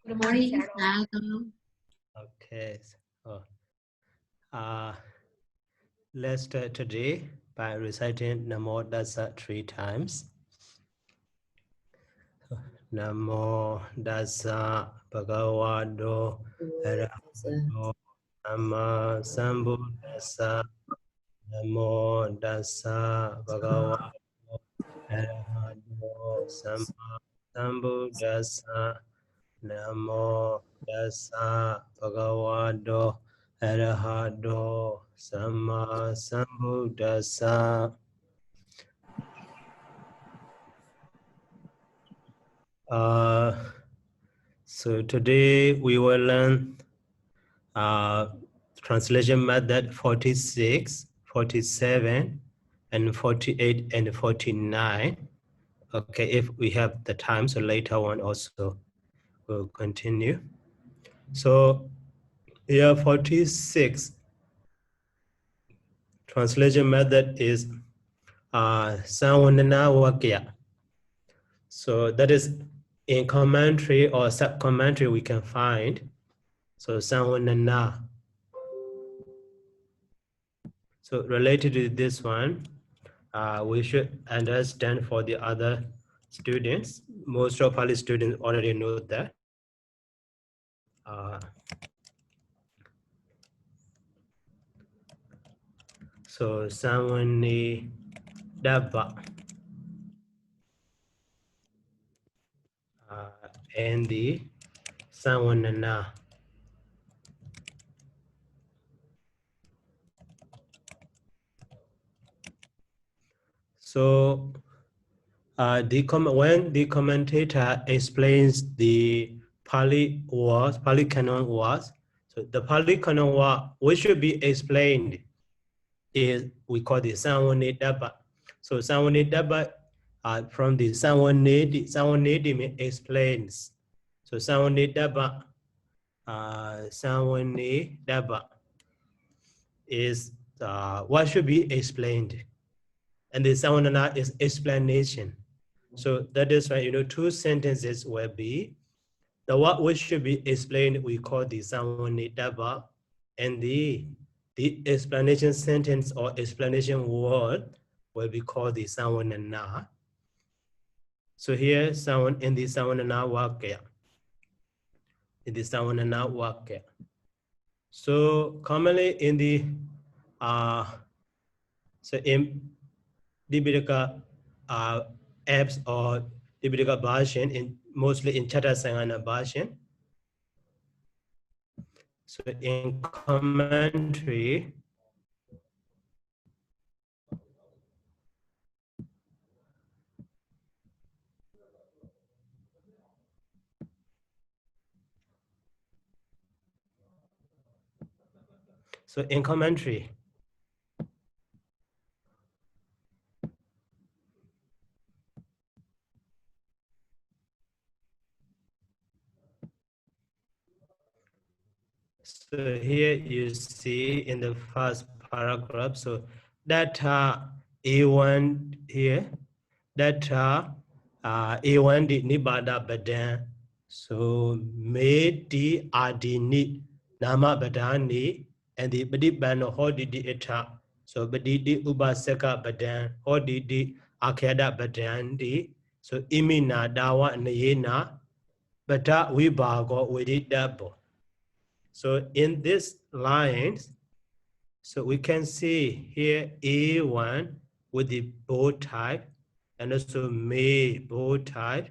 Good morning, Sayadaw. Okay, so let's start today by reciting Namo Dasa 3 times. Namo Dasa Bhagavato Arahato Sama Sambuddhassa. Namo Dasa Bhagavato Arahato Sama Sambuddhassa. Namo Dasa Bhagavato Arahato Sama Sambuddhassa. So today we will learn translation method 46, 47, and 48 and 49. Okay, if we have the time, so later on also we'll continue. So here 46 translation method is Sawanana Wakya. So that is in commentary or sub-commentary we can find. So Sawanana. So related to this one, we should understand for the other students. Most of Pāļi students already know that. So Sawani Daba and the Sawanana. So when the commentator explains the Pāļi words, Pāļi canon words, so the Pāļi canon word which should be explained is we call the Sawani Daba. So Sawani Daba from the Sawanedi explains. So Sawani Daba, Sawani Daba is what should be explained. And the Sawanana is explanation. So that is why, 2 sentences will be, the what which should be explained, we call the Sawani Daba, and the explanation sentence or explanation word will be called the Sawanana. So here, in the Sawanana Wakya. In the Sawanana Wakya. So commonly in the, so in Dipitaka apps or Dipitaka Bhashan, mostly in Chata Sangana Bhashan. So in commentary, so in commentary, so here you see in the first paragraph, so data A1 here, data A1 di Nibada Badan, so me di adini nama badani and the badibano hodi di eta, so badidi ubaseka badan hodi di akeda badan di, so imina dawa nayena bada wibago with dabo. So in this lines, so we can see here A1 with the bold type and also may bold type,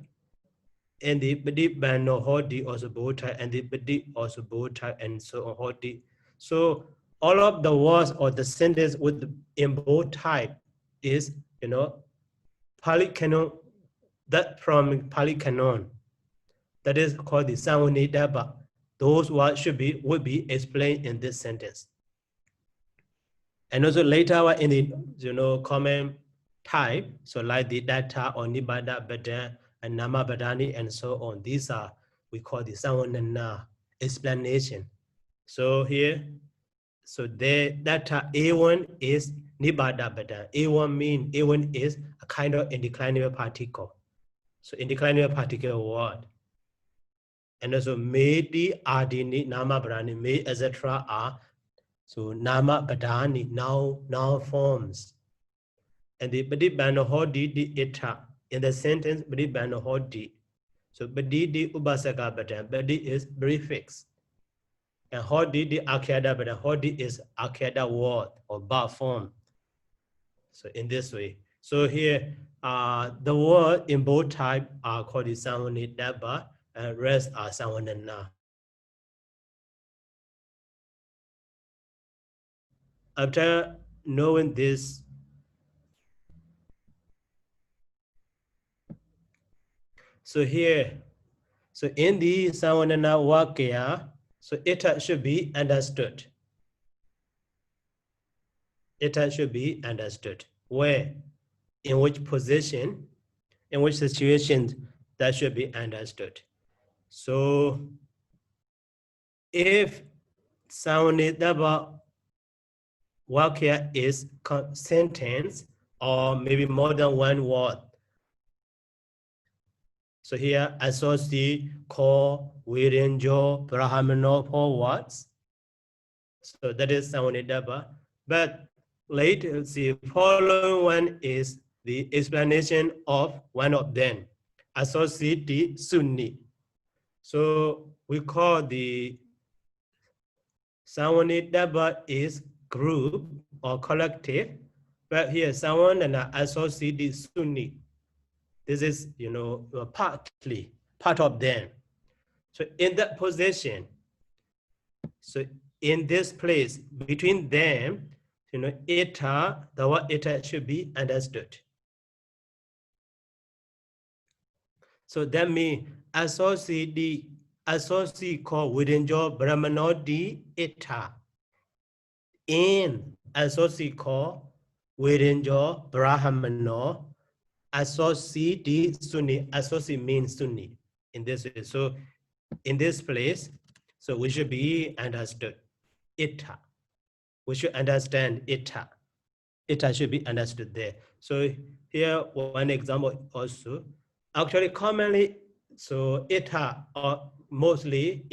and the badi bano hodi also bold type, and the badi also bold type, and so on hodi. So all of the words or the sentence with the in bold type is, Pāļi canon, that from Pāļi canon, that is called the Sawani Daba. Those words would be explained in this sentence. And also later in the common type, so like the data or nibada badan and nama badani and so on. These are we call the sawanana explanation. So here, so the data A1 is nibada badan. A1 is a kind of indeclinable particle. So indeclinable particle word. And also Medi, Adini, Nama Brani, Me, etc. are so Nama Badani, now forms. And the Badi Bano Hodi di Ita. In the sentence, Badi Bano Hodi. So Badi di Ubasaka Badan, Badi is prefix. And Hodi di Akyada Badan, Hodi is Akyada word or bar form. So in this way. So here, the word in both types are called the Sawani Daba, and rest are Sawanana. After knowing this, so here, so in the Sawanana Wakya, so it should be understood. It should be understood. Where, in which position, in which situation, that should be understood. So if Sawanidaba Wakya is sentence or maybe more than one word. So here associate, call, wirenjo, brahmano, 4 words. So that is Sawanidaba. But later, see, following one is the explanation of one of them, associate the Sunni. So we call the Sawanidaba is group or collective, but here someone and associate the Sunni. This is, partly part of them. So in that position, so in this place between them, eta, the word eta should be understood. So that means associate called within your Brahmanodi eta. In associate called within your Brahmano, associate the Sunni, associate means Sunni in this way. So in this place, so we should be understood. Ita. We should understand ita. Ita should be understood there. So here one example also. Actually commonly, so ita or mostly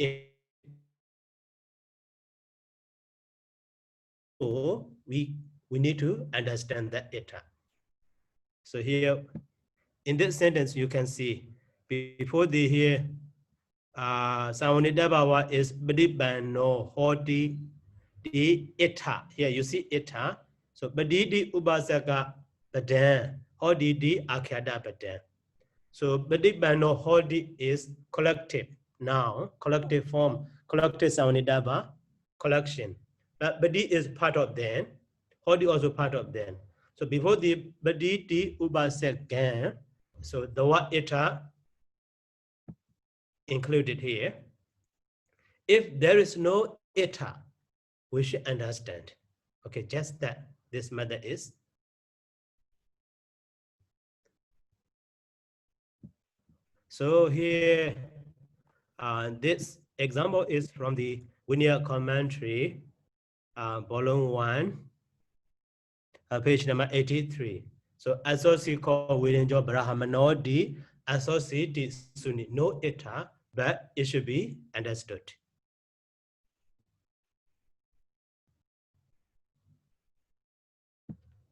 we need to understand that ita. So here in this sentence you can see before the here Saunidabawa is Badibano Hodi di Ita. Here you see Ita. So Badidi Ubasaka Badan, Hodi di Akada Badan. So Badibano Hodi is collective now, collective form, collective Saunidaba, collection. But Badi is part of them, Hodi also part of them. So before the Badidi Ubasaka, so the word Ita included here. If there is no eta, we should understand. Okay, just that this mother is. So here, this example is from the Vinaya commentary, volume 1, page number 83. So associate called within your Brahmanodi, associate Sunni, no eta, but it should be understood.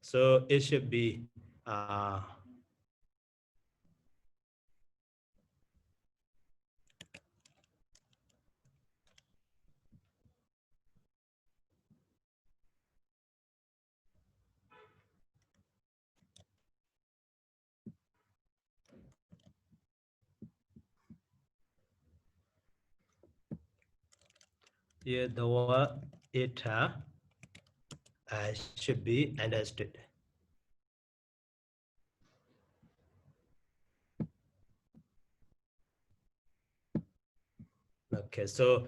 So it should be here the word eta should be understood. Okay, so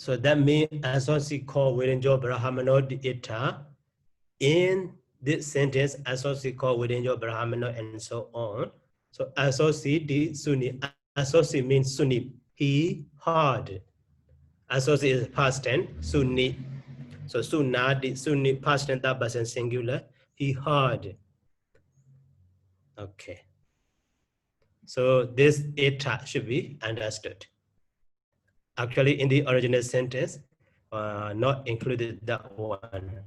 that means associate called within your Brahmano eta in this sentence, associate called within your Brahmano and so on. So associate the Sunni, associate means Sunni, he heard. Associate is past tense, Sunni. So Sunnah, the Sunni past tense, that person singular, he heard. Okay. So this eta should be understood. actually in the original sentence, not included that one.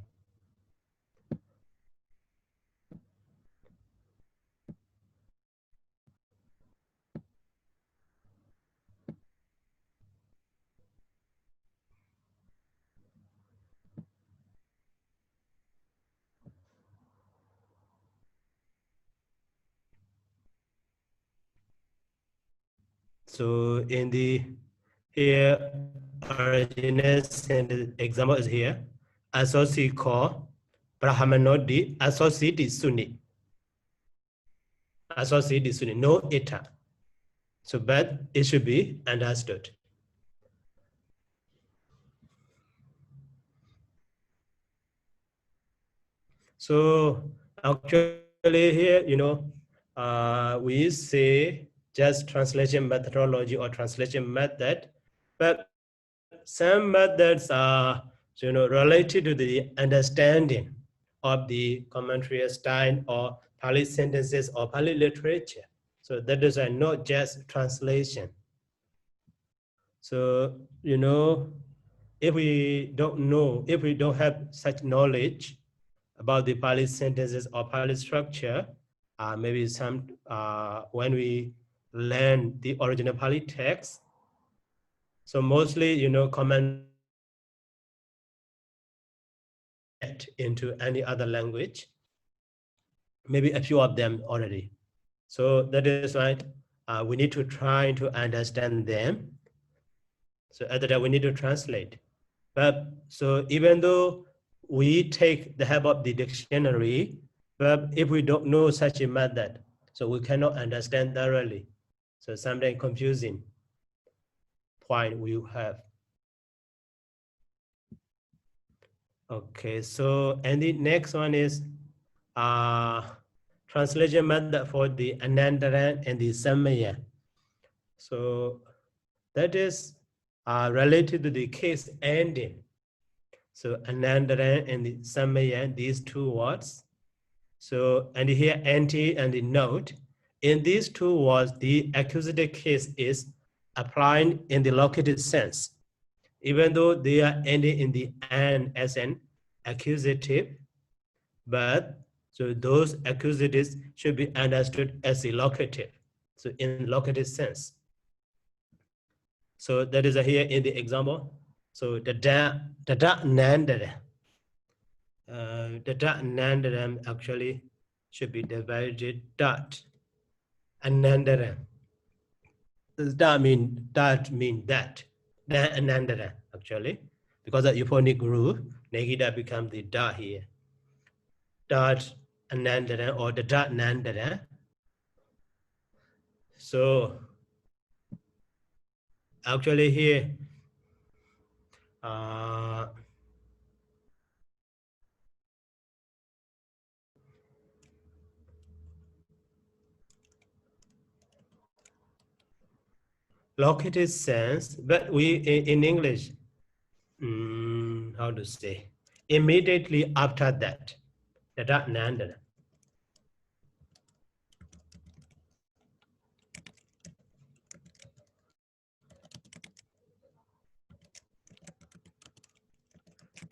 So in the here original sentence example is here. Associate call Brahmanodi associate Sunni. Associate Sunni, no eta. So but it should be understood. So actually here, we say just translation methodology or translation method, but some methods are related to the understanding of the commentary style or Pali sentences or Pali literature. So that is not just translation. So, if we don't have such knowledge about the Pali sentences or Pali structure, maybe when we learn the original Pali text, so mostly, comment into any other language, maybe a few of them already. So that is why we need to try to understand them. So at that we need to translate. But so even though we take the help of the dictionary, but if we don't know such a method, so we cannot understand thoroughly. So something confusing point we have. Okay, so and the next one is translation method for the Anandaran and the Samaya. So that is related to the case ending. So Anandaran and the Samaya, these two words. So, and here anti and the note. In these two words, the accusative case is applying in the located sense. Even though they are ending in the and as an accusative, but so those accusatives should be understood as a locative, so in locative sense. So that is here in the example. So the da nandara. The da nandara actually should be divided dot anandara. That mean that. Da anandara actually, because of euphonic group, negida becomes the da here. Dot anandara or the dot nandara. So actually here, located sense, but we in English, how to say, immediately after that, the dot nandara.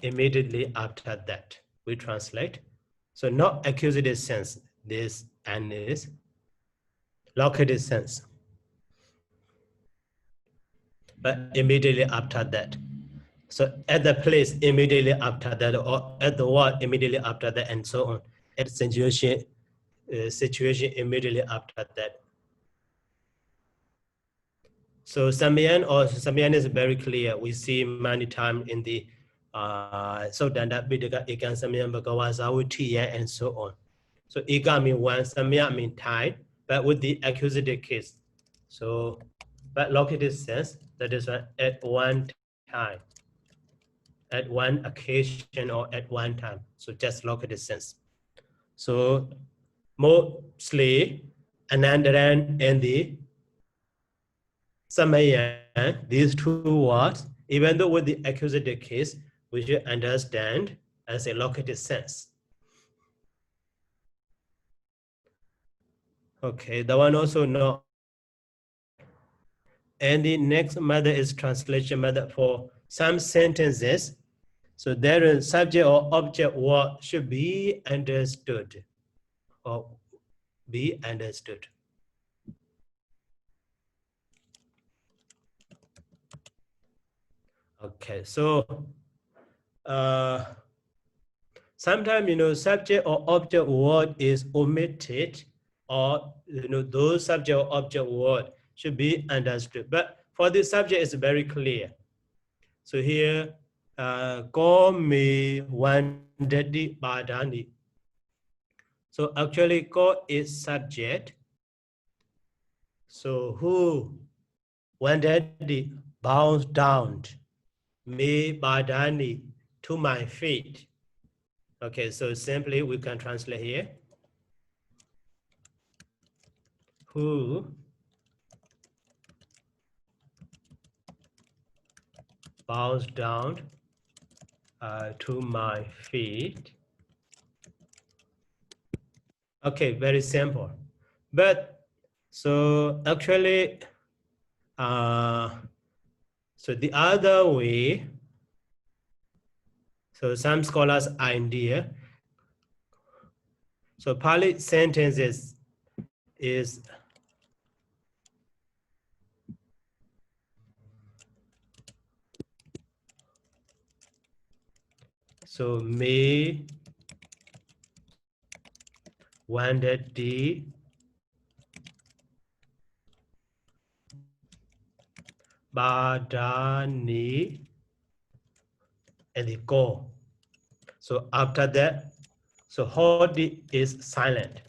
Immediately after that, we translate. So not accusative sense, this and is located sense. But immediately after that. So at the place immediately after that, or at the word immediately after that, and so on. At situation immediately after that. So Samayan is very clear. We see many times in the so Danda Bidaka Ikan Samayan Bhagawazawu Tiya and so on. So Ika mean one, Samaya mean time, but with the accusative case. So but located sense, that is at one time, at one occasion or at one time. So just located sense. So mostly Anandaran and the Samaya, these two words, even though with the accusative case, we should understand as a located sense. Okay, the one also not And the next method is translation method for some sentences. So there is subject or object word should be understood or be understood. Okay, so sometimes, you know, subject or object word is omitted, or, you know, those subject or object word should be understood. But for this subject, it's very clear. So here, ko me wandadi badani. So actually, ko is subject. So who wandadi bows down me badani to my feet. Okay, so simply we can translate here. Who bows down to my feet. Okay, very simple. But so actually, so the other way, so some scholars idea. So Pāļi sentences is so me wandadi badani and the go. So after that, so hodi is silent.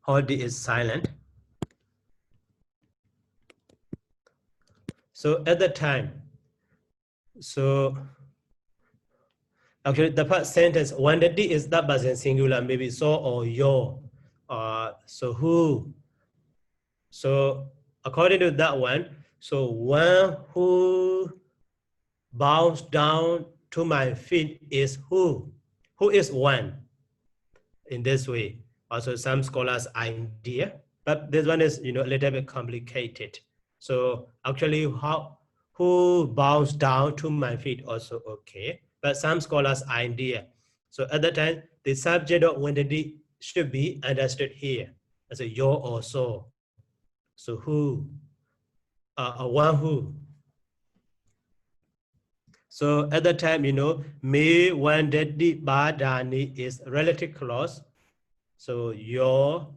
Hodi is silent. So at the time, so actually the first sentence, wandadi is that present singular, maybe so or yo, so who. So according to that one, so one who bows down to my feet is who? Who is one? In this way. Also some scholars idea, but this one is, you know, a little bit complicated. So actually who bows down to my feet also okay, but some scholars idea. So at that time, the subject of wandadi should be understood here as a yo or so. So who, one who. So at the time, you know, me wandadi badani is relative clause. So your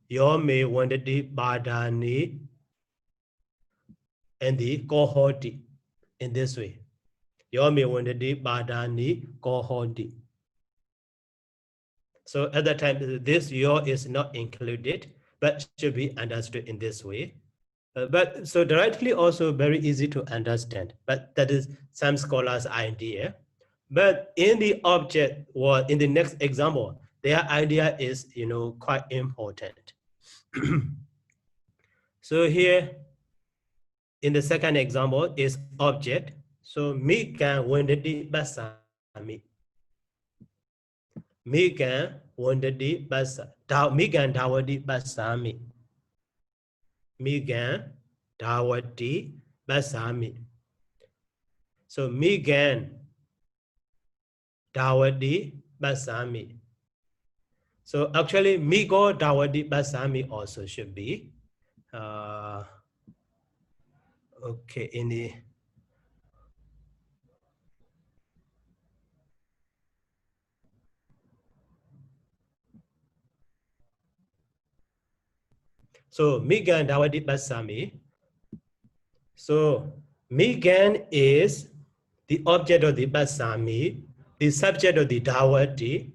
me wandadi badani and the kohoti in this way. Your me wandadi badani kohoti. So at that time, this your is not included, but should be understood in this way. But so directly also very easy to understand, but that is some scholars' idea. But in the object or in the next example, their idea is, you know, quite important. So here, in the second example is object. So mi can wandadi basami. Mi can wandadi basa. Mi can dawadi basami. Mi can dawadi basami. So mi can dawadi basami. So actually, migo dawadi basami also should be okay in the so migan dawadi basami. So migan is the object of the basami, the subject of the dawadi.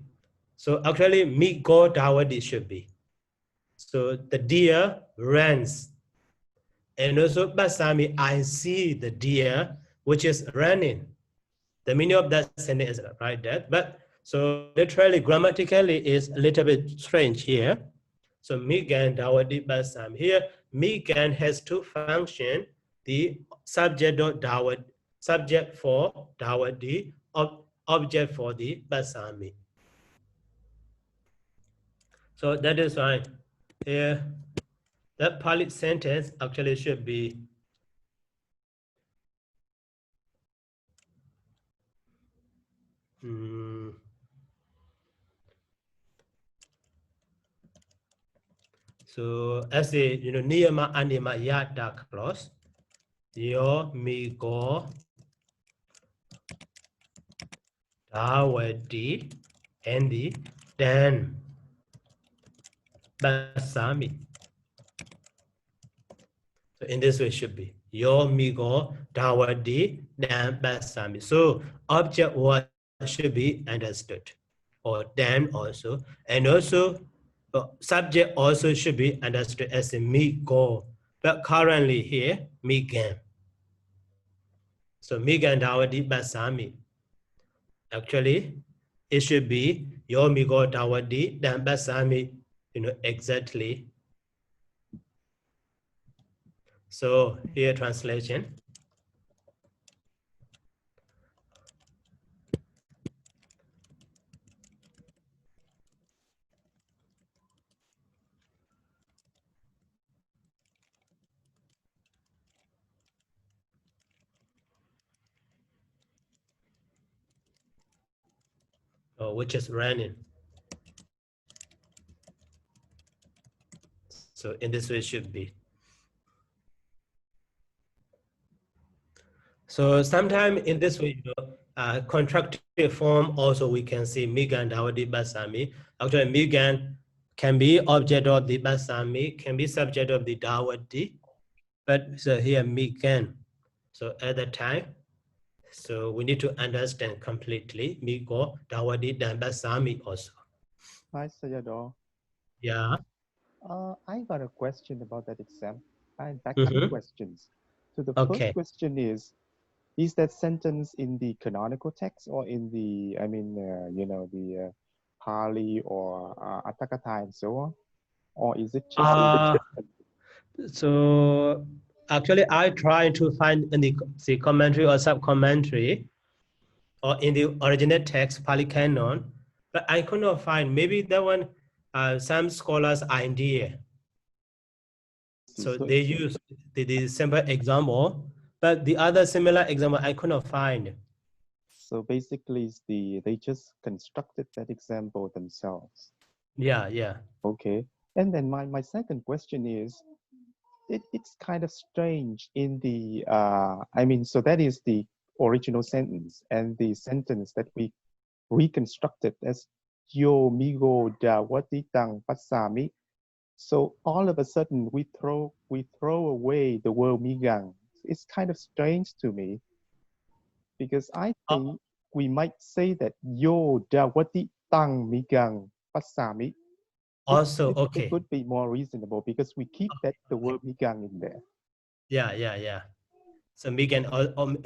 So actually, migo dawadi should be. So the deer runs. And also basami, I see the deer which is running. The meaning of that sentence is right there. But so literally, grammatically is a little bit strange here. So migan dawadi basam. Here, migan has two functions. The subject of dawad, subject for Dawadi, object for the Basami. So that is why here that Pāli sentence actually should be so as a niyama anima yata clause, yo migo Dawadi and the then Basami. So in this way should be Yo migo Dawadi then Basami. So object what should be understood. Or then also. And also subject also should be understood as a migo. But currently here, migan. So migan Dawadi Basami. Actually, it should be Yo migo Dawadi then Basami, exactly. So here translation. Which is running. So in this way it should be. So sometime in this way, contractive form also we can see migan Dawadi Basami. Actually, migan can be object of the Basami, can be subject of the Dawadi, but so here migan. So at the time, so we need to understand completely migo Dawadi dan Basami also. Hi, Sayadaw. Yeah. I got a question about that exam. I have two questions. So the first question is that sentence in the canonical text or in the, the Pāli or Atthakatha and so on? Or is it just... So actually I try to find in the commentary or sub-commentary or in the original text, Pāli canon, but I could not find. Maybe that one, some scholars' idea. So they use the simple example, but the other similar example I could not find. So basically, they just constructed that example themselves. Yeah, yeah. Okay. And then my second question is, it's kind of strange in the, so that is the original sentence, and the sentence that we reconstructed as Yo migo dawati tang pasami. So all of a sudden we throw away the word migang. It's kind of strange to me, because I think we might say that Yo dawati tang migang pasami. Also, okay. It would be more reasonable because we keep the word migang in there. Yeah, yeah, yeah. So migan,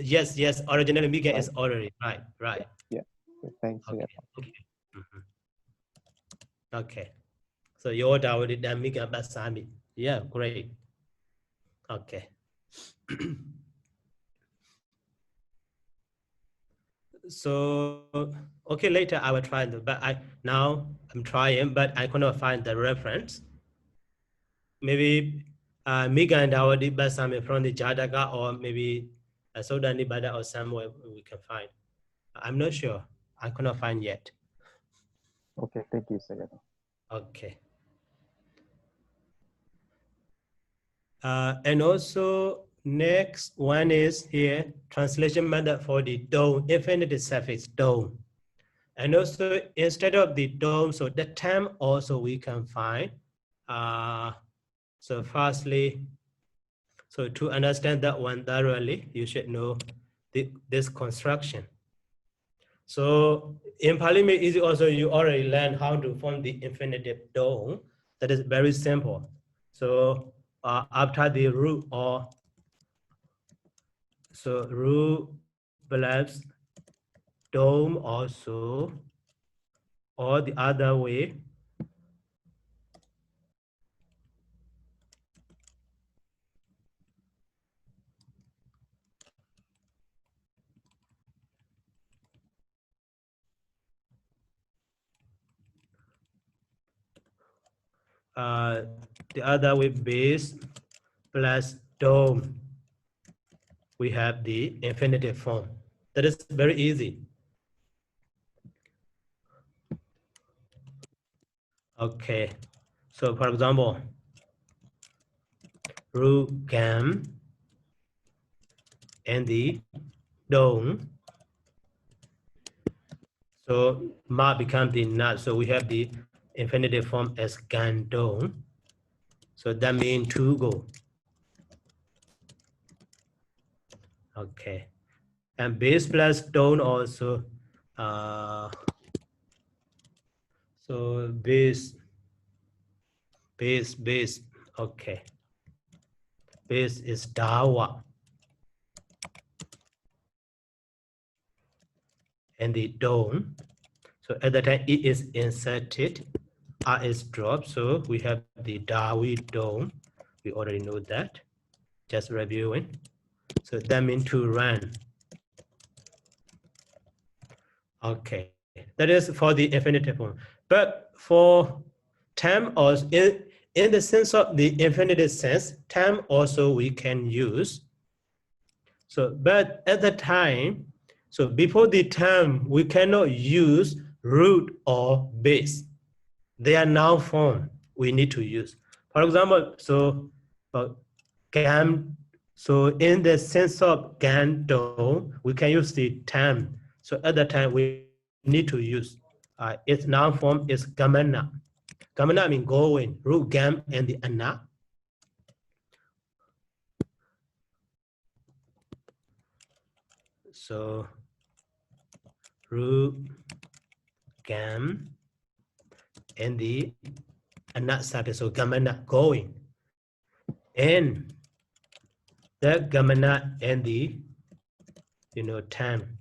yes, originally migan is already right. Yeah. Thanks. Okay. Okay. So your Dawadi dan migan Basami. Yeah, great. Okay. So okay, later I will try but now I'm trying, but I cannot find the reference. Maybe Migan Dawadi Basami from the Jadaga, or maybe Sodani Bada or somewhere we can find. I'm not sure. I cannot find yet. Okay, thank you, Sayadaw. Okay. And also next one is here, translation method for the dome, infinitive suffix dome. And also instead of the dome, so the term also we can find. So firstly, so to understand that one thoroughly, you should know this construction. So in Pāli Made Easy also, you already learned how to form the infinitive dome. That is very simple. So after the root root plus dome also, or the other way. the other with base plus dome, we have the infinitive form. That is very easy. Okay, so for example, root gam and the dome. So ma becomes the nut. So we have the infinitive form as gan dome. So that means to go. Okay, and base plus dome also. So base. Okay. Base is dawa. And the dome. So at the time it is inserted, R is dropped. So we have the dawi dome. We already know that. Just reviewing. So that means to run. Okay, that is for the infinitive form. But for term, also in the sense of the infinitive sense, term also we can use. So, but at the time, so before the term, we cannot use root or base. They are noun form we need to use. For example, so gam. So in the sense of gando, we can use the term. So at the time we need to use its noun form is gamana. Gamana means going. Root gam and the ana. So root gam and the ana started. So gamana going. And the gamana and the term.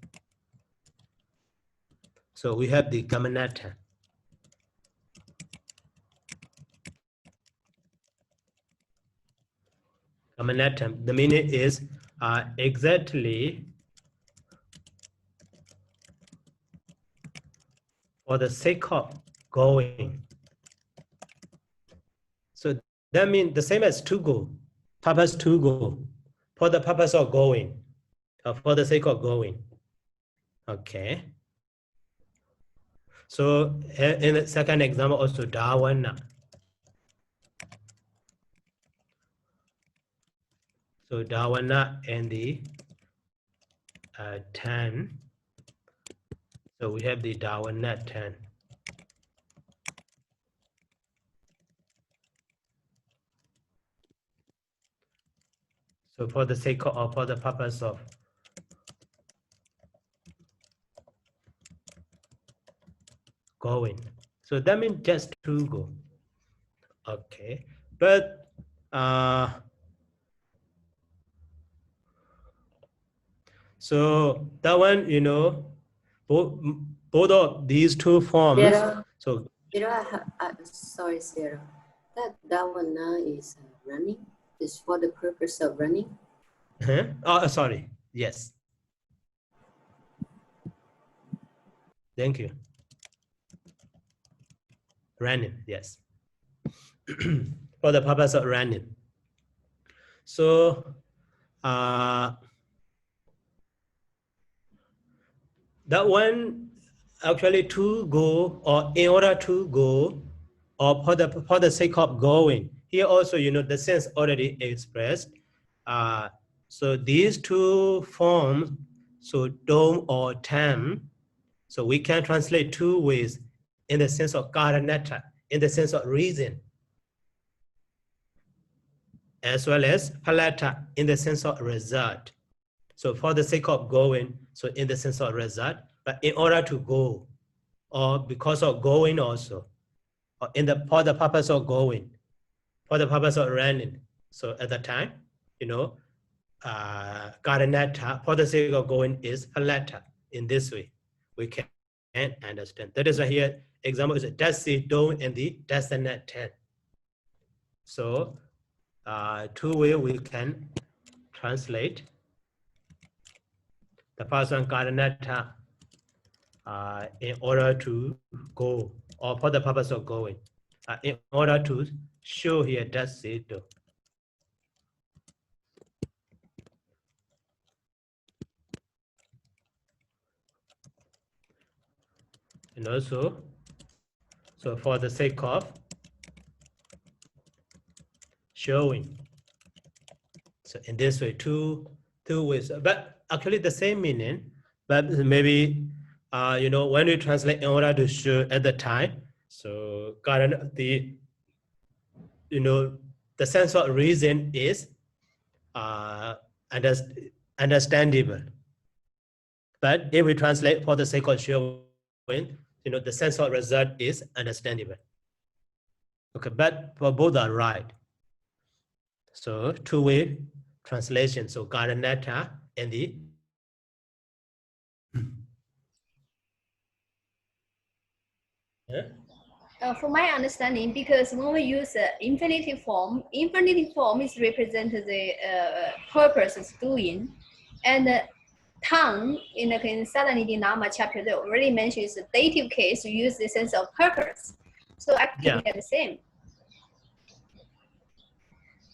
So we have the gamanata. Gamanatam. The meaning is exactly for the sake of going. So that means the same as to go. Purpose to go. For the purpose of going. For the sake of going. Okay. So in the second example also dawana. So dawana and the 10. So we have the dawana 10. So for the sake of or for the purpose of going. So that means just to go. Okay. But so that one, both of these two forms. Sarah, So sorry, Sarah. That one now is running. Is for the purpose of running. oh, sorry. Yes. Thank you. Running. Yes. For the purpose of running. So that one actually to go or in order to go or for the sake of going. Here also, the sense already expressed. So these two forms, so dome or tam, so we can translate two ways in the sense of karanata, in the sense of reason, as well as palata in the sense of result. So for the sake of going, so in the sense of result, but in order to go, or because of going also, or for the purpose of going, for the purpose of running. So at the time, karanata, for the sake of going is palata. In this way, we can understand. That is why here, example is dasi don and the dasanat 10. So two ways we can translate the person karanata in order to go or for the purpose of going. in order to show here that Sayadaw. And also, so for the sake of showing, so in this way, two ways, but actually the same meaning, but maybe when we translate in order to show at the time, so current the sense of reason is understandable. But if we translate for the sake of showing, the sense of result is understandable. Okay, but for both are right. So two-way translation. So Karanata and the For my understanding, because when we use infinitive form is represented the purpose is doing, and tongue in the Sadanidhi Nama chapter they already mentioned is the dative case to use the sense of purpose. So actually they're the same.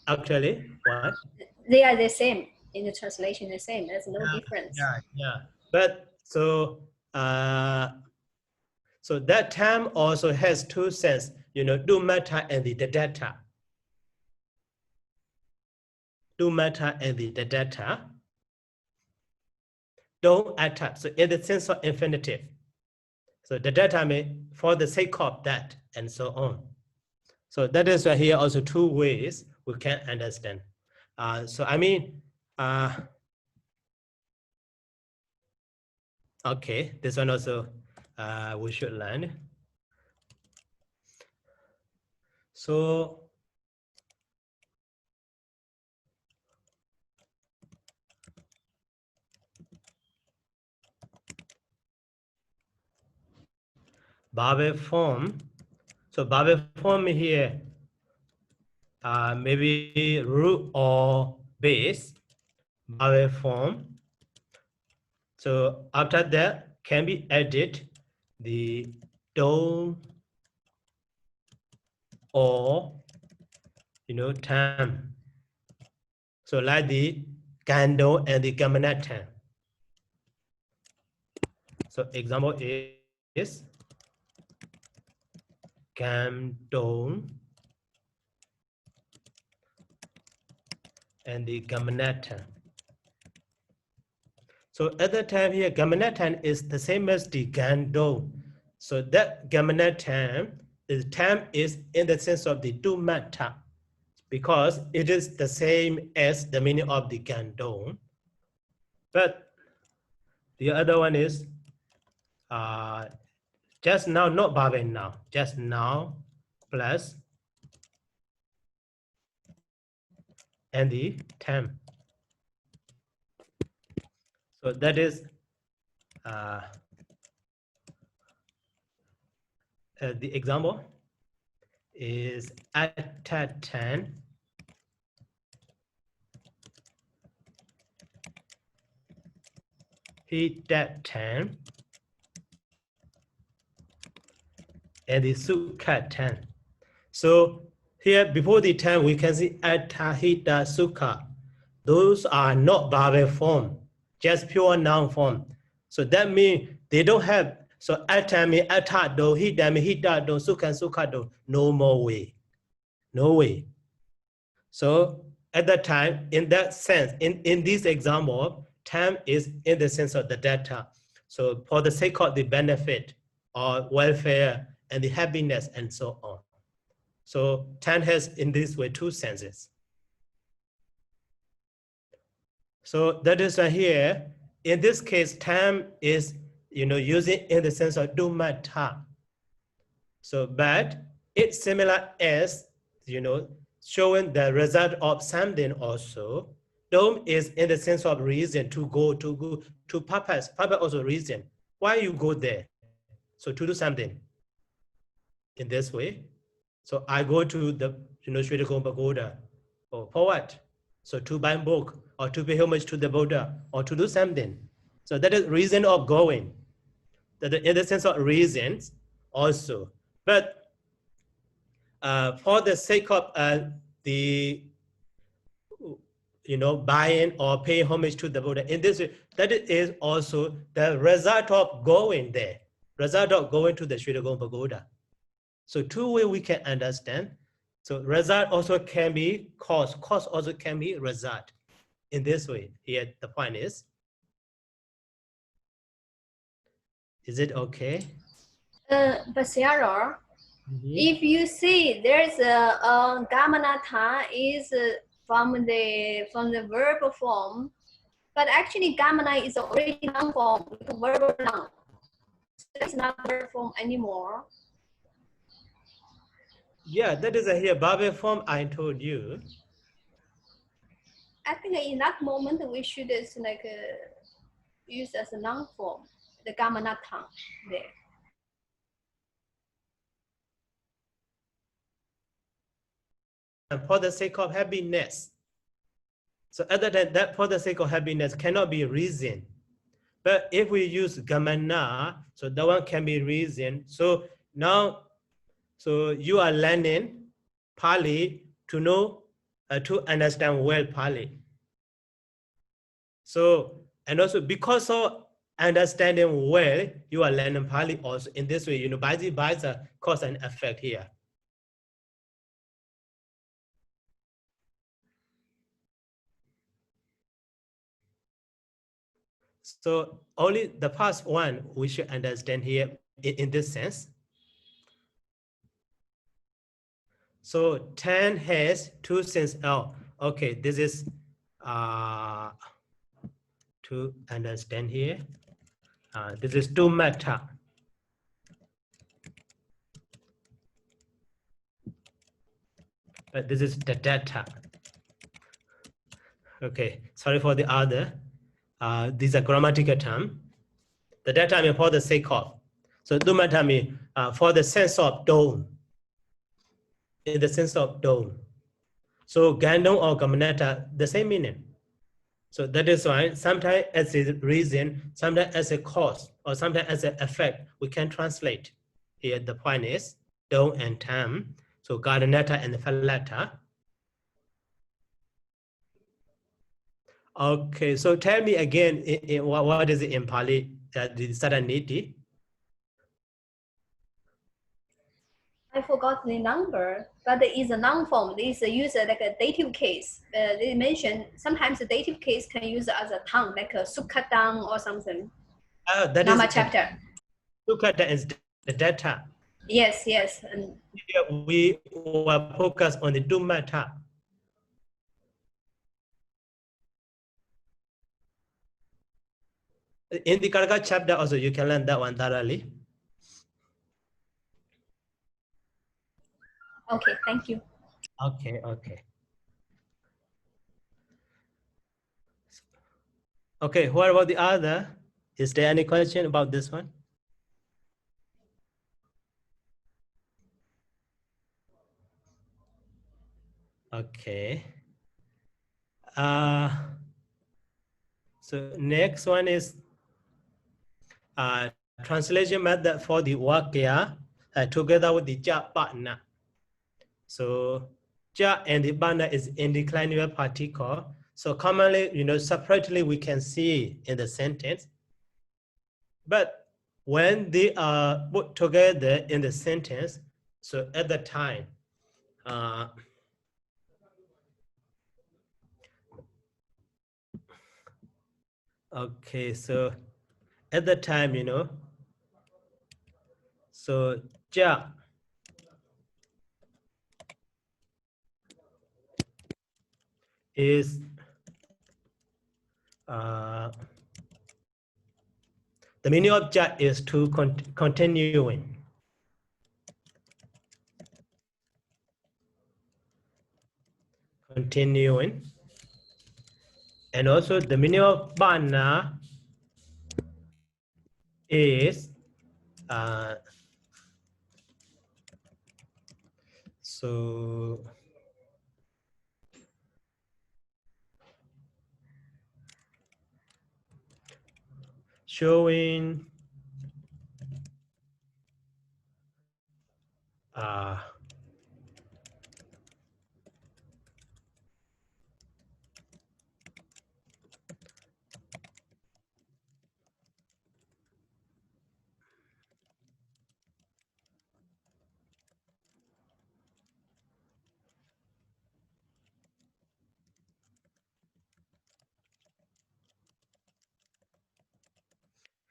Actually, what? They are the same in the translation. The same. There's no difference. Yeah. But so so that term also has two sense. Do matter and the data. Do matter and the data. Don't attack. So in the sense of infinitive. So the data may for the sake of that and so on. So that is why here also two ways we can understand. So I mean, okay, this one also we should learn. So Bhave form. So Bhave form here, maybe root or base. Bhave form. So after that can be added the dome or term. So like the Gando and the Gamanat term. So example is Gamdon and the Gamanatan. So at the time here, Gamanatan is the same as the Gandon. So that Gamanatan, the term is in the sense of the Dumata, because it is the same as the meaning of the Gandon. But the other one is just now, not Bhaven now, just now plus and the term. So that is the example is atatan hidatan and the sukhatan. So here before the term we can see atahita sukha. Those are not Bhaven form, just pure noun form. So that means they don't have, so atami, atado, hidami, hidado, sukhan, sukhado, no more way. No way. So at that time, in that sense, in this example, time is in the sense of the data. So for the sake of the benefit or welfare and the happiness and so on. So time has in this way two senses. So that is why here, in this case, time is, using in the sense of dumata. So, but it's similar as, showing the result of something also. Dom is in the sense of reason, to go to purpose. Purpose also reason. Why you go there? So to do something in this way. So I go to the, Sri Lanka Pagoda. Oh, for what? So to buy a book or to pay homage to the Buddha or to do something. So that is reason of going. That in the sense of reasons also. But for the sake of the buying or paying homage to the Buddha. In this way, that is also the result of going there, result of going to the Sri Lankan Pagoda. So two ways we can understand. So result also can be cause, cause also can be result. In this way, here the point is it okay? But Sayadaw, if you see there's a gamanatha is from the verb form, but actually gamana is already noun form, verbal noun. So it's not verb form anymore. Yeah, that is a here verbal form I told you. I think in that moment we should use as a noun form, the gamanatha there. And for the sake of happiness. So other than that, for the sake of happiness cannot be reason. But if we use gamana, so that one can be reason. So now, so you are learning Pāli to know, to understand well Pāli. So, and also because of understanding well, you are learning Pāli also. In this way, vice versa, cause and effect here. So only the first one we should understand here in this sense. So 10 has two sense. Oh, okay, this is to understand here. This is two matter. But this is the data. Okay, sorry for the other. These are grammatical term. The data mean for the sake of. So two matter mean for the sense of dome. In the sense of dome. So gandong or gamanata, the same meaning. So that is why sometimes as a reason, sometimes as a cause, or sometimes as an effect, we can translate. Here the point is dome and tam. So gardenata and falata. Okay, so tell me again, what is it in Pāli, the saraniti? I forgot the number, but it is a noun form. This is used like a dative case. They mention sometimes the dative case can use as a tongue, like a sukkatang or something. That Nama is chapter. Sukkata is the data. Yes, yes. And Here we will focus on the dumata. In the Karaka chapter also, you can learn that one thoroughly. okay, thank you. Okay, okay. Okay, what about the other? Is there any question about this one? Okay. So next one is translation method for the Wakya together with the ja partner. So ja and the partner is indeclinable particle. So commonly, separately we can see in the sentence. But when they are put together in the sentence, so at the time, okay, so at the time, so ja is the meaning of ja is to continuing. Continuing. And also the meaning of bana is so showing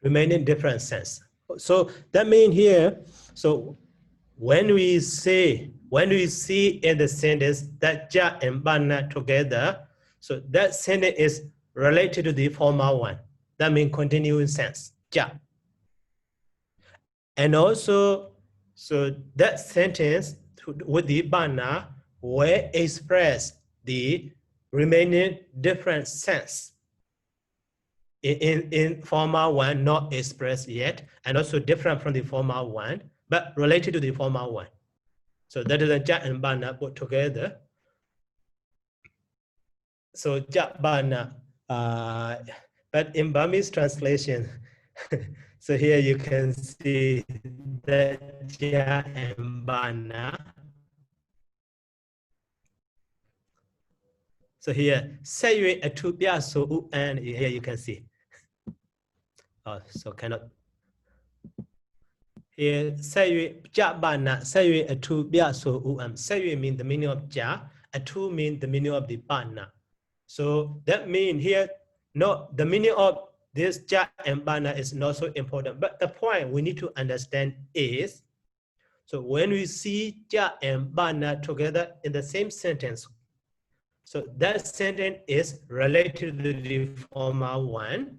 remaining different sense. So that means here, so when we see in the sentence that ja and bana together, so that sentence is related to the former one. That means continuing sense, ja. And also, so that sentence with the bana will express the remaining different sense in former one, not expressed yet, and also different from the former one, but related to the former one. So that is a ja and bana put together. So ja bana, but in Burmese translation, so here you can see that ja and bana. So here, say a two pia so and here you can see. Oh, so cannot. Here, say ja bana, say a two pia so say mean the meaning of ja, a two mean the meaning of the bana. So that means here, no, the meaning of this ja and bana is not so important. But the point we need to understand is, so when we see ja and bana together in the same sentence, so that sentence is related to the former one,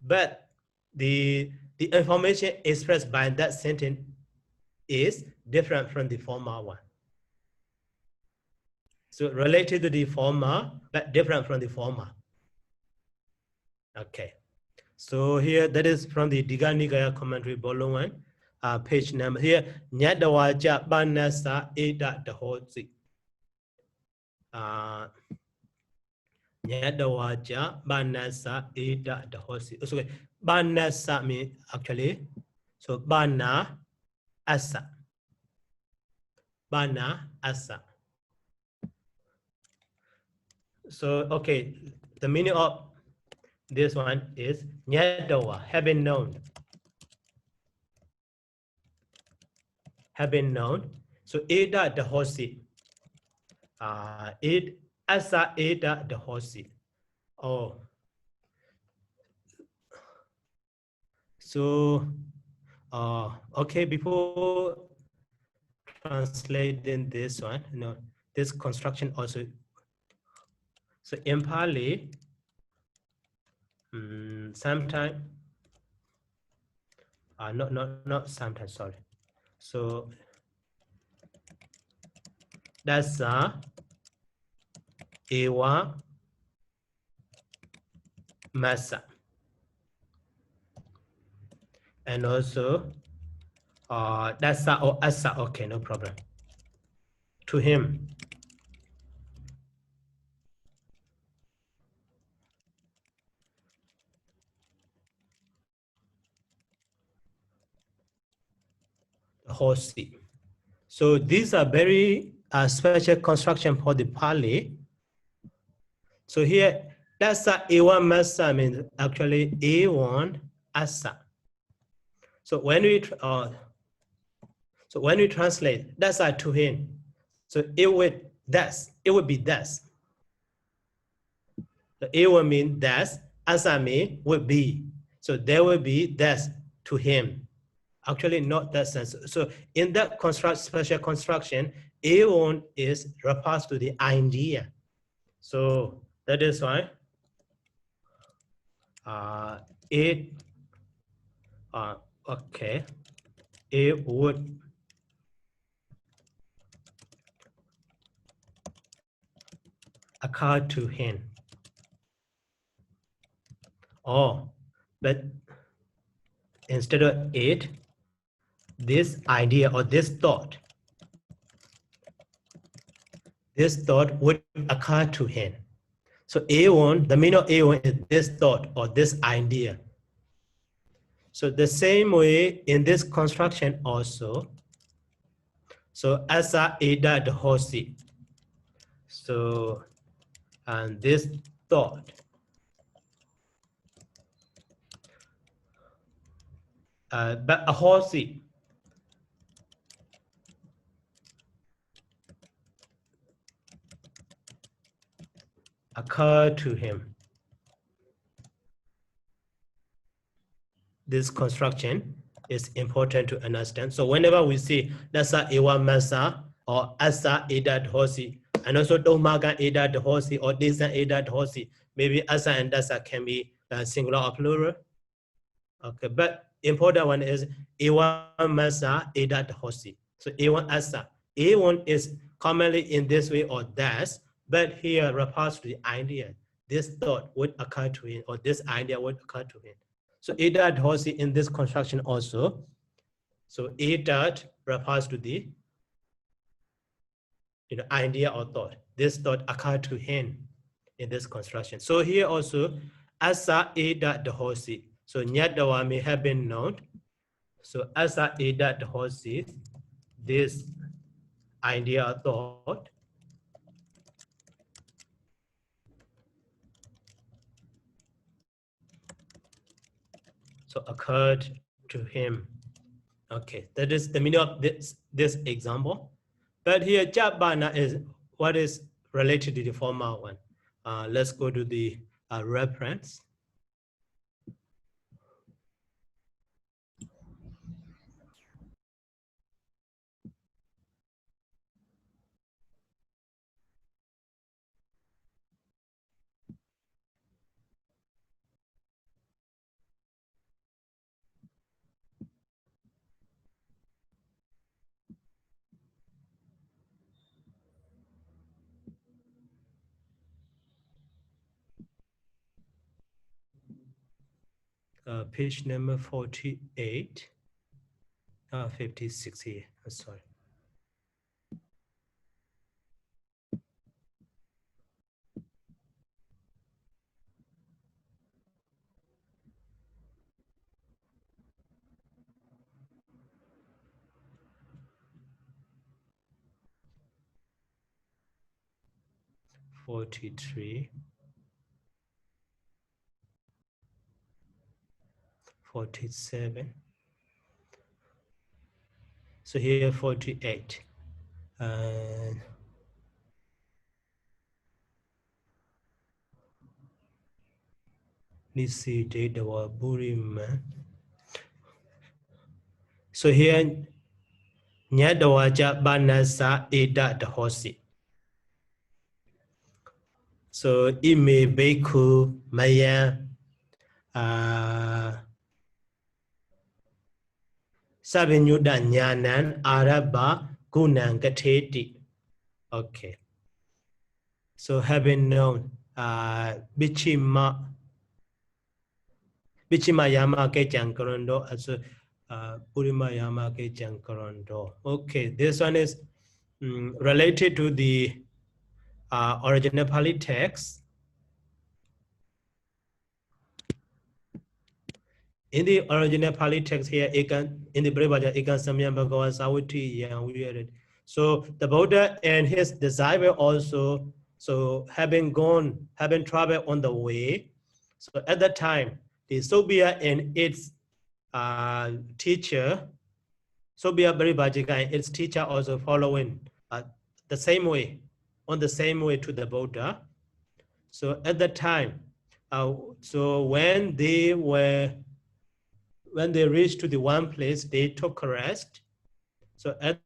but the information expressed by that sentence is different from the former one. So related to the former, but different from the former. Okay. So here, that is from the Digha Nikaya commentary, volume 1, page number. Here, Nyadawaja Banasa Eda Dahosi. Nyadawaja Banasa Eda Dahosi. So, Banasa means actually, so Bana Asa. Bana Asa. So, okay, the meaning of this one is Nyadawa, having known. Having known. So, Eda Dahosi. It Asa Eda Dahosi. Oh. So, okay, before translating this one, this construction also. So in Pāli, sometimes, not sometimes, sorry. So that's Ewa Masa. And also, that's or Asa, okay, no problem. To him. Hosi. So these are very special construction for the Pāli. So here, that's A1 Masa means actually A1 Asa. So when we translate, that's to him. So it would be das. The A1 means das, Asa mean would be. So there will be das to him. Actually, not that sense. So in that special construction, A1 is refers to the idea. So that is why okay, it would occur to him. Oh, but instead of it, this idea or this thought would occur to him. So A1, the meaning of A1 is this thought or this idea. So the same way in this construction also. So Asa Eda the Hosi. So, and this thought. But a Hosi. Occurred to him. this construction is important to understand. So whenever we see Dasa Ewa Masa or Asa Edat Hosi, and also Domaga Edat Hosi or Desa Edat Hosi, maybe Asa and Dasa can be singular or plural. Okay, but important one is Ewa Masa Edat Hosi. So A1 Asa. A1 is commonly in this way or that, but here refers to the idea. This thought would occur to him, or this idea would occur to him. So Edat Hosi in this construction also. So Edat refers to the idea or thought. This thought occurred to him in this construction. So here also, Asa Edat Hosi. So Nyadawa may have been known. So Asa Edat Hosi, this idea or thought so occurred to him. Okay, that is the meaning of this example. But here Jabana is what is related to the former one. Let's go to the reference. Page number 48, 56 here, sorry. (43), 47. So here 48. And let's see data was Burima. So here Nyadawaja Banasa Eda Hosi. So Ime Beku Maya Sabinyuda Nyanan Araba Gunan Gateti. Okay. So having known Bichima Yama Ke Jankarondo as Purima Yama Ke Jankarondo. Okay, this one is related to the original Pāļi text. In the original Pāļi text here, in the Brihvaja, Ekan Samyam Bhagavan Savati Yang Viyarat. So the Buddha and his disciple also, so having traveled on the way. So at that time, the Sobhya and its teacher, Sobhya Brihvajika and its teacher also following the same way, on the same way to the Buddha. So at that time, so when they reached to the one place, they took a rest. So at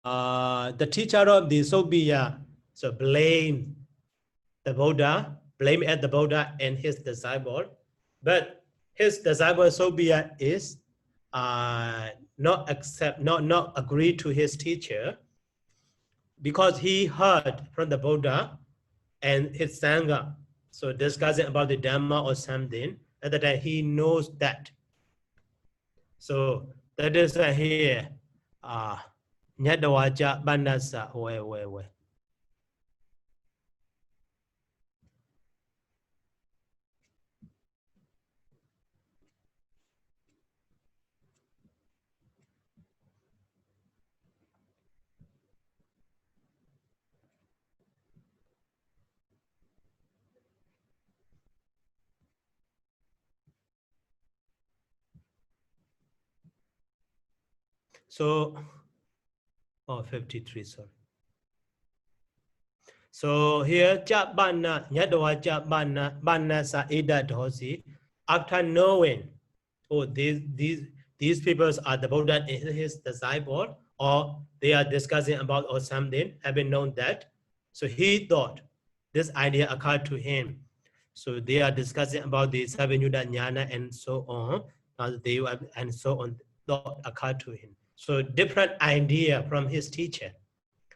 the teacher of the Sobhya, so blame the Buddha, blame at the Buddha and his disciple, but his disciple Sobhya is not agree to his teacher, because he heard from the Buddha and his Sangha, so discussing about the Dhamma or something, at the time he knows that. So that is here, Nyadawaja Bandasa, where. So, 53, sorry. So here, cha bana, nyadawa cha bana sa ida dosi. After knowing, oh, these people are the Buddha and his disciple, or they are discussing about or something, having known that. So he thought this idea occurred to him. So they are discussing about the Savinyuda Jnana and so on, and so on, thought occurred to him. So different idea from his teacher.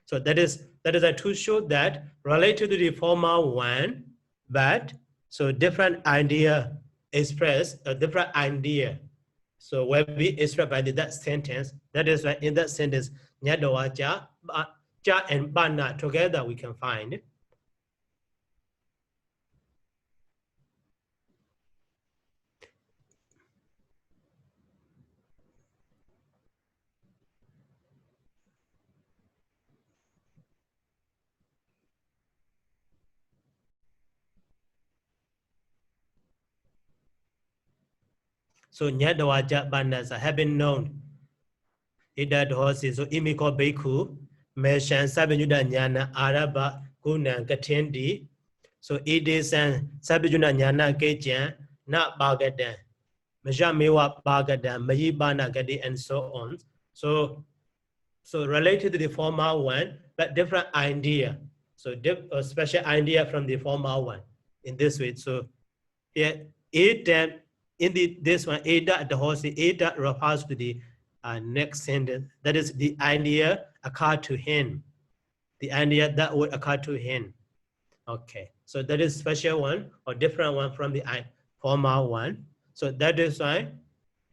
So that is to show that related to the former one, but so different idea express a different idea. So when we express by that sentence, that is why in that sentence, Nyadawa cha and bana together we can find. So Nyadawaja Banasa have been known. Ida Dosi, so Imiko Beku, Meshan Sabinyuda Nyana, Araba, Guna, Katendi. So it is an Sabijuna Nyana Gajan, not Bagadan. Majamiwa Bagadan, Mayibana Gadi, and so on. So related to the former one, but different idea. So a special idea from the former one in this way. So here, it then in this one, Ada at the horse, Ada refers to the next sentence. That is the idea occurred to him. The idea that would occur to him. Okay, so that is special one or different one from the former one. So that is why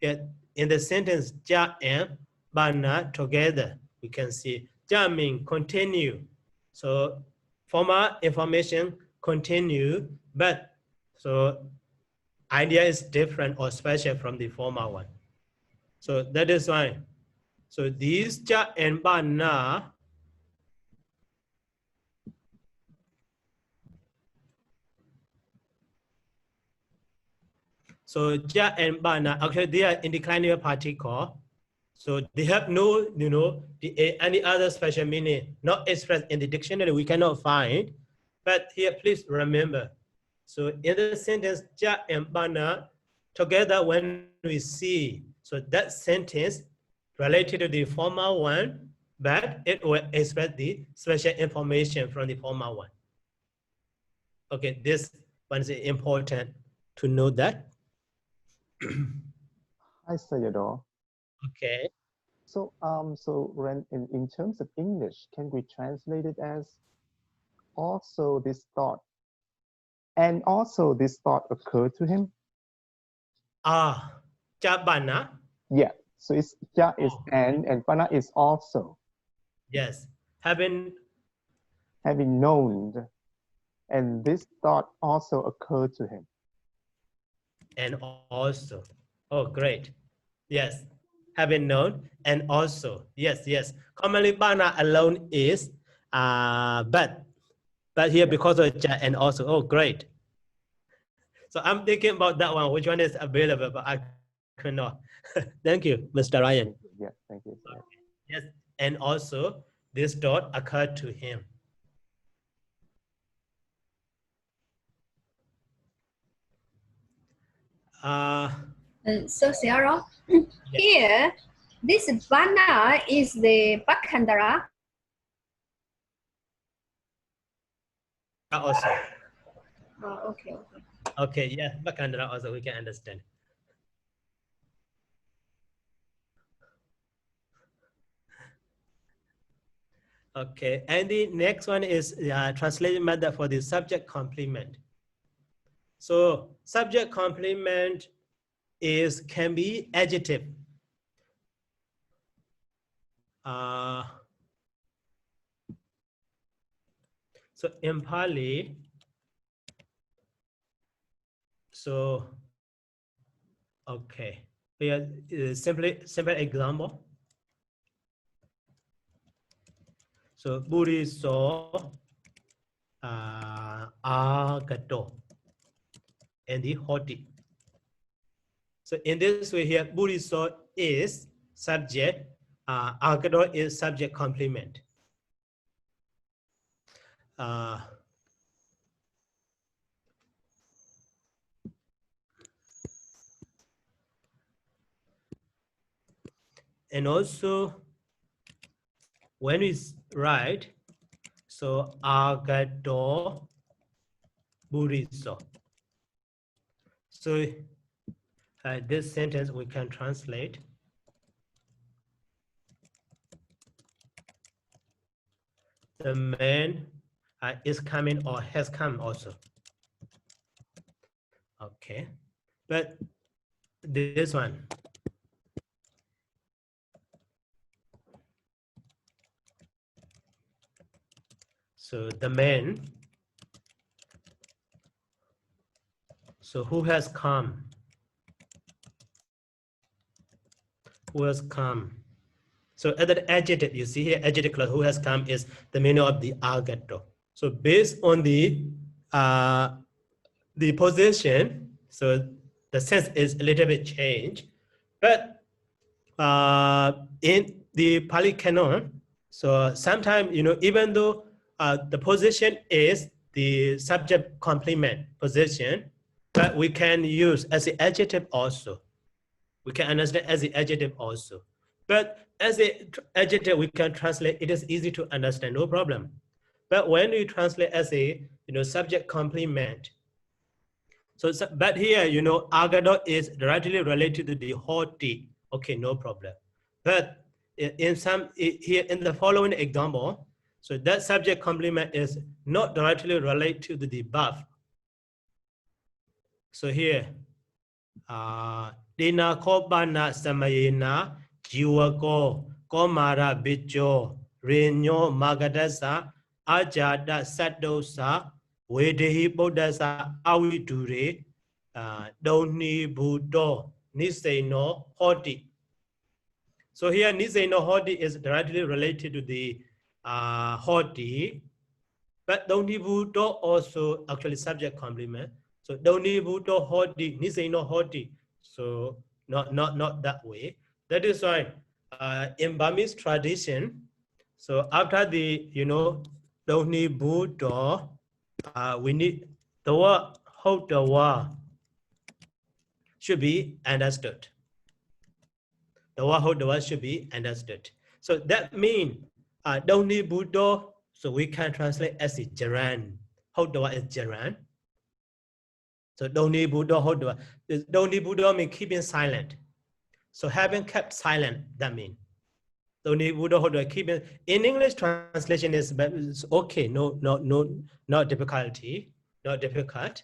in the sentence Ja and Bana together, we can see Ja means continue. So former information continue, but so idea is different or special from the former one. So that is why. So these Ja and Bana, so Ja and Bana, actually they are indeclinable particle. So they have no, any other special meaning, not expressed in the dictionary, we cannot find. But here, please remember. So in the sentence, Ja and Bana, together when we see, so that sentence related to the former one, but it will express the special information from the former one. Okay, this one is important to know that. Hi, Sayadaw. Okay. So, so Ren, in terms of English, can we translate it as also this thought, and also this thought occurred to him? Ja Bana. Yeah. So it's Ja is and Bana is also. Yes. Having known, and this thought also occurred to him. And also. Oh, great. Yes. Having known and also. Yes, yes. Commonly, Bana alone is, but here because of Ja and also. Oh, great. So I'm thinking about that one. Which one is available? But I cannot. Thank you, Mr. Ryan. Yeah, thank you. Yes, and also this thought occurred to him. So Sarah, here, this Bana is the Bakhandara. Also. Okay. Okay, yeah, Bakhandara also we can understand. Okay, and the next one is translation method for the subject complement. So subject complement can be adjective. So in Pāli, so okay, here is simple example. So Buddhiso Agato and the Hoti. So in this way here, Buddhiso is subject, Agato is subject complement. and also when we write, so agato buriso. So this sentence we can translate. The man is coming or has come also. Okay, but this one. So the man, so who has come? Who has come? So at the adjective, you see here, adjective clause who has come is the meaning of the agato. So based on the position, so the sense is a little bit changed. But in the Pali Canon, so sometimes, even though the position is the subject complement position, but we can use as the adjective also. We can understand as the adjective also. But as the adjective, we can translate, it is easy to understand, no problem. But when we translate as a subject complement, so but here, agado is directly related to the hoti. Okay, no problem. But here in the following example, so that subject complement is not directly related to the verb. So here, Dina Kobana Samayena, Jiwako, Komara Bijo, Renyo Magadasa, Ajada Sadosa, Wedehi Bodasa, Awidure, Doni Budo, Niseno Hoti. So here Niseno Hoti is directly related to the Hoti, but Doni Budo also actually subject complement. So Doni Budo Hoti, Niseno Hoti. So not that way. That is why in Burmese tradition, so after the Doni Budo, we need the word hold the word should be understood. The word hold the word should be understood. So that means Doni Budo, so we can translate as a Jaran. Hold the word is Jaran. So Doni Budo hold the word. Doni Budo means keeping silent. So having kept silent, that means. Doni Budo hold the word keeping. In English translation is okay, not difficulty, not difficult.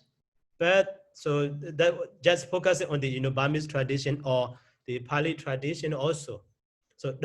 But so that just focusing on the Burmese tradition or the Pali tradition also. So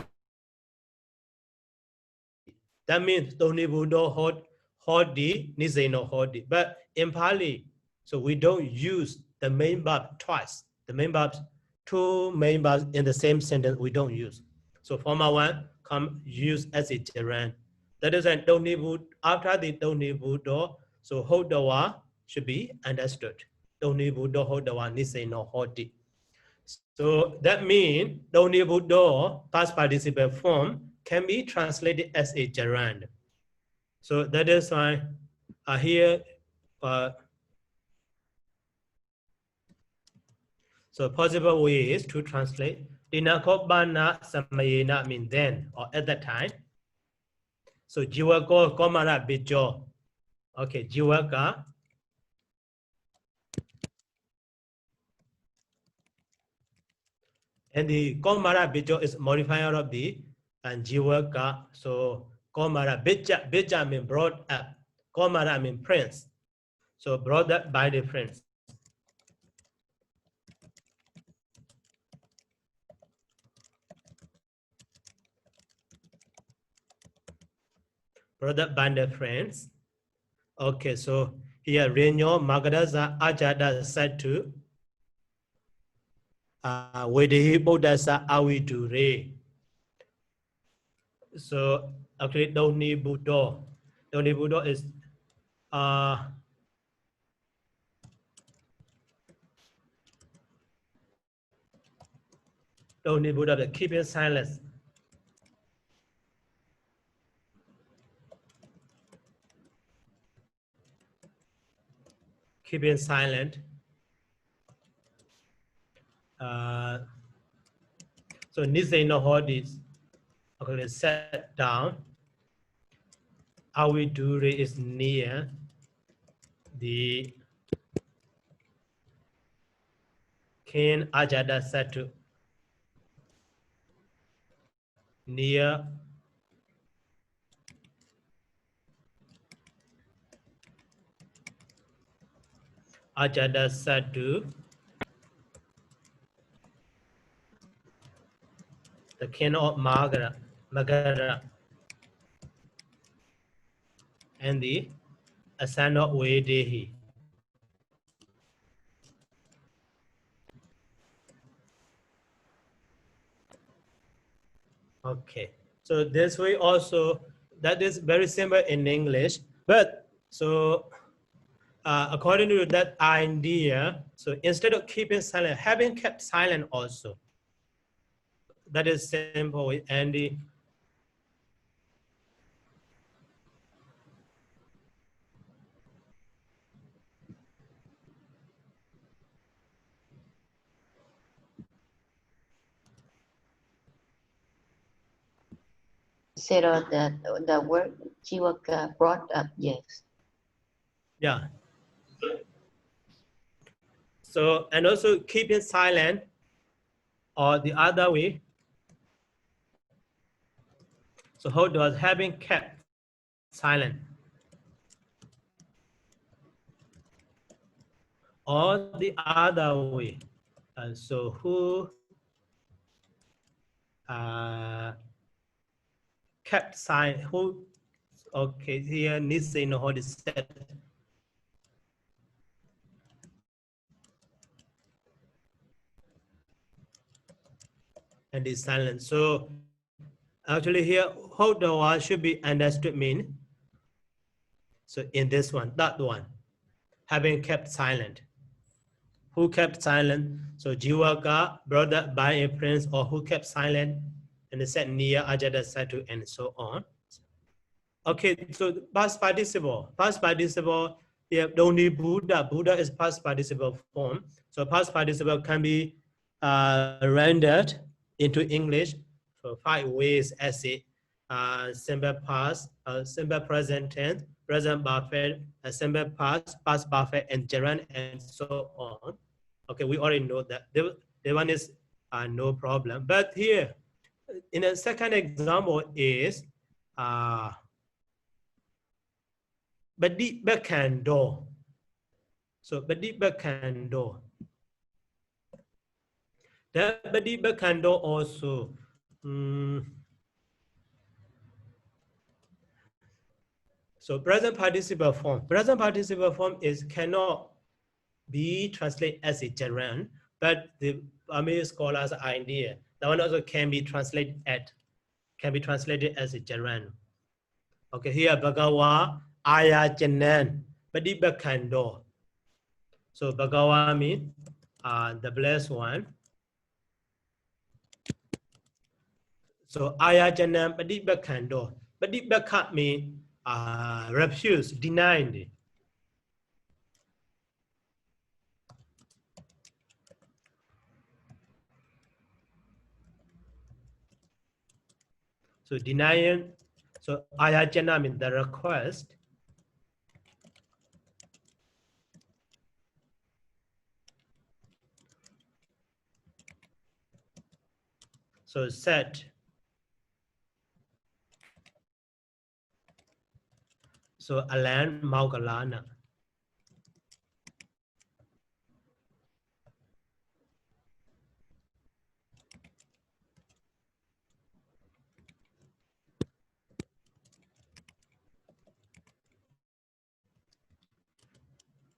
that means Doni Budo hodi, Nizeno hodi. But in Pali, so we don't use the main verb twice. The main verbs, two main verbs in the same sentence, we don't use. So former one come use as a gerund. That is when Doni Budo, after the Doni Budo, so hold the word should be understood. Doni Budo hold the word, Nizeno hodi. So that means Doni Budo past participle form can be translated as a gerund. So that is why here, so possible way is to translate Dinakobana Samayena means then or at that time. So Jiwako Komara Bijo. Okay, Jiwaka. And the Komara Bijo is modifier of the and Jiwaka. So Komara Bija means brought up. Komara means prince. So brought up by the prince. Brought up by the friends. Okay, so here Renyo Magadaza Ajada said to Wedehi Bodasa Awidure. So actually Doni Budo. Doni Budo is Doni Budo, the keeping silence. keeping silent. So Nisena Hodis, okay, set down. Awidure is near the King Ajada Satu, near Ajada Satu, the king of Magara, and the son of Vedehi. Okay, so this way also, that is very similar in English, but so according to that idea, so instead of keeping silent, having kept silent also, that is simple with Andy. Said that the word Jivaka brought up, yes. Yeah. So, and also keeping silent, or the other way. So how does having kept silent? Or the other way. So who kept silent? Who? Okay, here needs to know how to set. And is silent. So actually here, how the word should be understood mean. So in this one, that one, having kept silent. Who kept silent? So Jivaka brought up by a prince, or who kept silent, and it said near Ajada Satu, and so on. Okay, so past participle. Past participle, yeah, don't need Buddha. Buddha is past participle form. So past participle can be rendered into English for 5 ways as it simple past, simple present tense, present perfect, simple past, past perfect, and gerund, and so on. Okay, we already know that. The one is no problem. But here, in a second example is Badi Bakando. So Badi Bakando. That Badi Bakando also. So present participle form. Present participle form is cannot be translated as a gerund, but the Pāḷi scholars idea that one also can be translated as a gerund. Okay, here Bhagawa Aya Janan Badi Bakando. So Bhagawa means the blessed one. So Ayajanam Padibakando. Padibaka means refuse, denied. So denying, so Ayajana means the request. So set. So Alan Maugalana.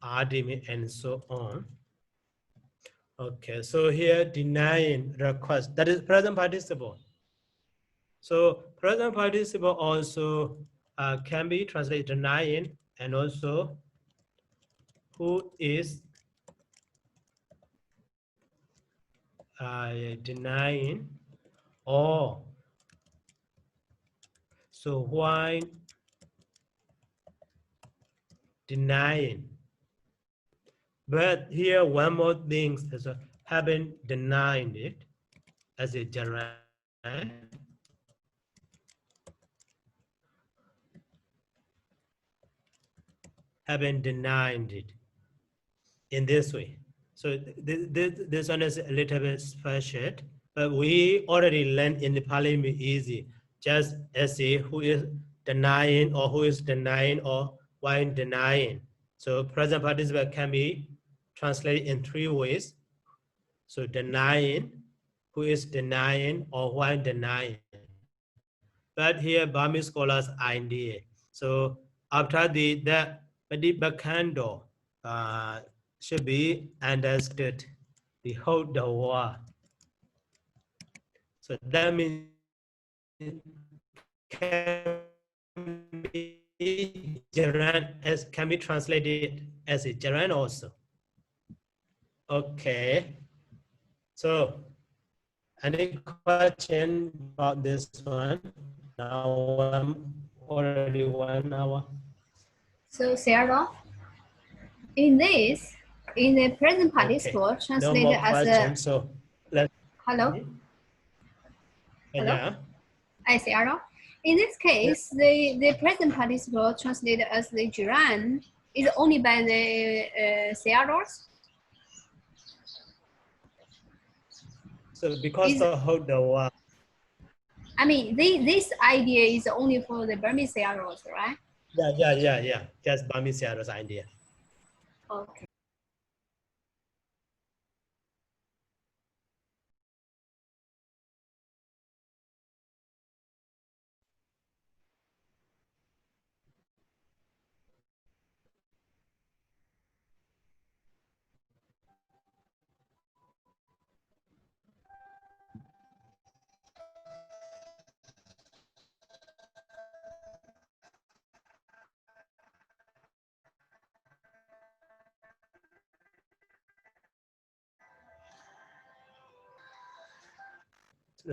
Adimi and so on. Okay, so here denying request, that is present participle. So present participle also can be translated denying, and also who is denying, or so why denying. But here one more thing is having denied it as a Jaran. Having denied it in this way. So this one is a little bit special, but we already learned in the Pāli easy, just as a who is denying or who is denying or why denying. So present participle can be translated in 3 ways. So denying, who is denying or why denying. But here Burmese scholars idea. So after the Padibakando should be understood, the whole the war. So that means can be Jaran as can be translated as a Jaran also. Okay. So any question about this one? Now I'm already 1 hour. So Sayadaw, in the present participle No translated more as a questions. So let's. hello. Hello? Yeah. I Sayadaw. In this case, the present participle translated as the Jiran is only by the Sayadaws. So because the whole the war. I mean, this idea is only for the Burmese Sayadaws, right? Yeah. Just Burmese idea. Okay.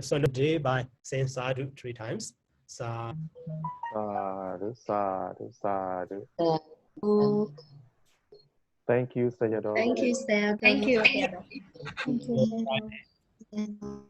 So day by saying sadhu 3 times. Sadhu. Sadhu, sadhu, sadhu. Sadhu. Thank you, Sayadaw. Thank you, Sayadaw. Thank you. Sayadaw. Thank you, Sayadaw.